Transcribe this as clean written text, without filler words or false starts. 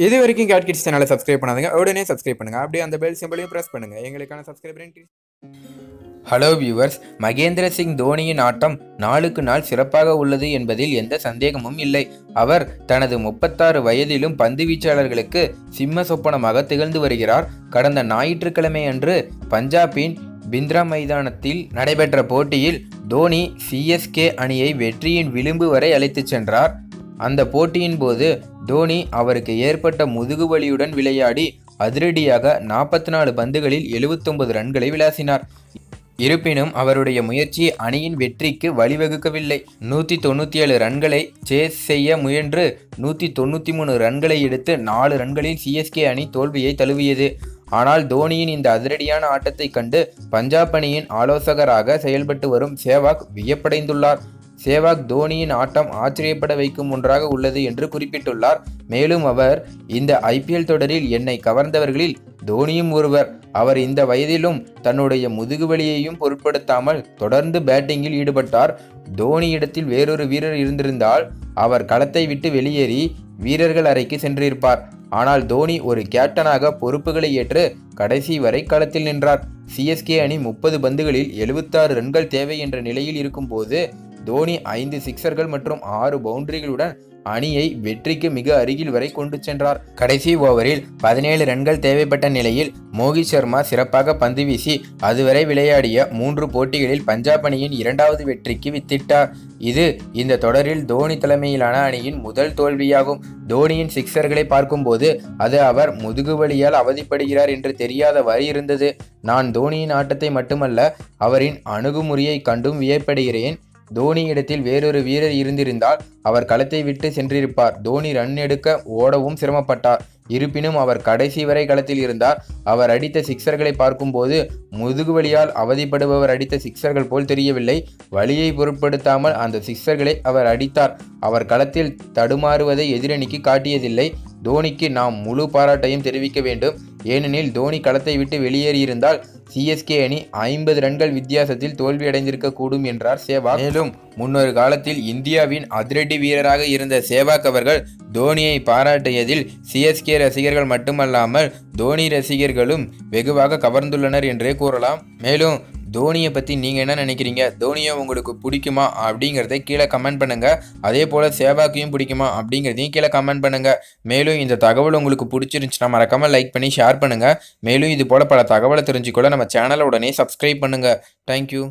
இது வரைக்கும் gate kids சேனலை சப்ஸ்கிரைப் பண்ணாதுங்க, உடனே சப்ஸ்கிரைப் பண்ணுங்கள். அப்படியே அந்த பெல் சிம்பிளையும் ப்ரெஸ் பண்ணுங்கள். எங்களுக்கான subscriber. Hello viewers, Mahendra Singh தோனியின் ஆட்டம் நாளுக்கு நாள் சிறப்பாக உள்ளது என்பதில் எந்த சந்தேகமும் இல்லை. அவர் தனது 36 வயதிலும் பந்து வீச்சாளர்களுக்கு சிம்ம சொப்பனமாக திகழ்ந்து வருகிறார். கடந்த ஞாயிற்றுக்கிழமை அன்று பஞ்சாபின் பிந்த்ரா மைதானத்தில் நடைபெற்ற போட்டியில் தோனி சிஎஸ்கே அணியை வெற்றியின் விளிம்பு வரை அழைத்துச் சென்றார். அந்த போட்டியின் போது தோனி அவருக்கு ஏற்பட்ட முதுகுவலியுடன் விளையாடி அதிரடியாக 44 பந்துகளில் 79 ரன்களை விளாசினார். இருப்பினும் அவருடைய முயற்சி அணியின் வெற்றிக்கு வழிவகுக்கவில்லை. 197 ரன்களை சேஸ் செய்ய முயன்று 193 ரன்களை எடுத்து 4 ரன்களில் சிஎஸ்கே அணி தோல்வியை தழுவியது. ஆனால் தோனியின் இந்த அதிரடியான ஆட்டத்தை கண்டு பஞ்சாப் அணியின் ஆலோசகராக செயல்பட்டு வரும் சேவாக் வியப்படைந்துள்ளார். சேவாக் தோனியின் ஆட்டம் ஆச்சரியப்பட வைக்கும் ஒன்றாக உள்ளது என்று குறிப்பிட்டுள்ளார். மேலும் அவர், இந்த ஐபிஎல் தொடரில் என்னை கவர்ந்தவர்களில் தோனியும் ஒருவர். அவர் இந்த வயதிலும் தன்னுடைய முதுகுவலியையும் பொருட்படுத்தாமல் தொடர்ந்து பேட்டிங்கில் ஈடுபட்டார். தோனி இடத்தில் வேறொரு வீரர் இருந்திருந்தால் அவர் களத்தை விட்டு வெளியேறி வீரர்கள் அறைக்கு சென்றிருப்பார். ஆனால் தோனி ஒரு கேப்டனாக பொறுப்புகளை ஏற்று கடைசி வரை களத்தில் நின்றார். சிஎஸ்கே அணி 30 பந்துகளில் 76 ரன்கள் தேவை என்ற நிலையில் இருக்கும் போது தோனி 5 சிக்சர்கள் மற்றும் 6 பவுண்டரிகளுடன் அணியை வெற்றிக்கு மிக அருகில் வரை கொண்டு சென்றார். கடைசி ஓவரில் 17 ரன்கள் தேவைப்பட்ட நிலையில் மோகித் சர்மா சிறப்பாக பந்து வீசி அதுவரை விளையாடிய 3 போட்டிகளில் பஞ்சாப் அணியின் 2வது வெற்றிக்கு வித்திட்டார். இது இந்த தொடரில் தோனி தலைமையிலான அணியின் முதல் தோல்வியாகும். தோனியின் சிக்சர்களை பார்க்கும்போது அது அவர் முதுகுவலியால் அவதிப்படுகிறார் என்று தெரியாதவாறு இருந்தது. நான் தோனியின் ஆட்டத்தை மட்டுமல்ல, அவரின் அணுகுமுறையை கண்டும் வியப்படைகிறேன். தோனி இடத்தில் வேறொரு வீரர் இருந்திருந்தால் அவர் களத்தை விட்டு சென்றிருப்பார். தோனி ரன் எடுக்க ஓடவும் சிரமப்பட்டார். இருப்பினும் அவர் கடைசி வரை களத்தில் இருந்தார். அவர் அடித்த சிக்சர்களை பார்க்கும்போது முதுகுவலியால் அவதிப்படுபவர் அடித்த சிக்சர்கள் போல் தெரியவில்லை. வலியை பொருட்படுத்தாமல் அந்த சிக்சர்களை அவர் அடித்தார். அவர் களத்தில் தடுமாறுவதை எதிரணிக்கு காட்டியதில்லை. தோனிக்கு நாம் முழு பாராட்டையும் தெரிவிக்க வேண்டும். ஏனெனில் தோனி களத்தை விட்டு வெளியேறியிருந்தால் சிஎஸ்கே அணி 50 ரன்கள் வித்தியாசத்தில் தோல்வியடைந்திருக்க கூடும் என்றார் சேவாக். மேலும் முன்னொரு காலத்தில் இந்தியாவின் அதிரடி வீரராக இருந்த சேவாக் அவர்கள் தோனியை பாராட்டியதில் சிஎஸ்கே ரசிகர்கள் மட்டுமல்லாமல் தோனி ரசிகர்களும் வெகுவாக கவர்ந்துள்ளனர் என்றே கூறலாம். மேலும் தோனியை பற்றி நீங்கள் என்ன நினைக்கிறீங்க? தோனியை உங்களுக்கு பிடிக்குமா அப்படிங்கிறத கீழே கமெண்ட் பண்ணுங்கள். அதே போல் சேவாக்கையும் பிடிக்குமா அப்படிங்கிறதையும் கீழே கமெண்ட் பண்ணுங்கள். மேலும் இந்த தகவல் உங்களுக்கு பிடிச்சிருந்துச்சுன்னா மறக்காமல் லைக் பண்ணி ஷேர் பண்ணுங்கள். மேலும் இது போல் பல தகவலை தெரிஞ்சுக்கொள்ள நம்ம சேனலை உடனே சப்ஸ்கிரைப் பண்ணுங்கள். தேங்க்யூ.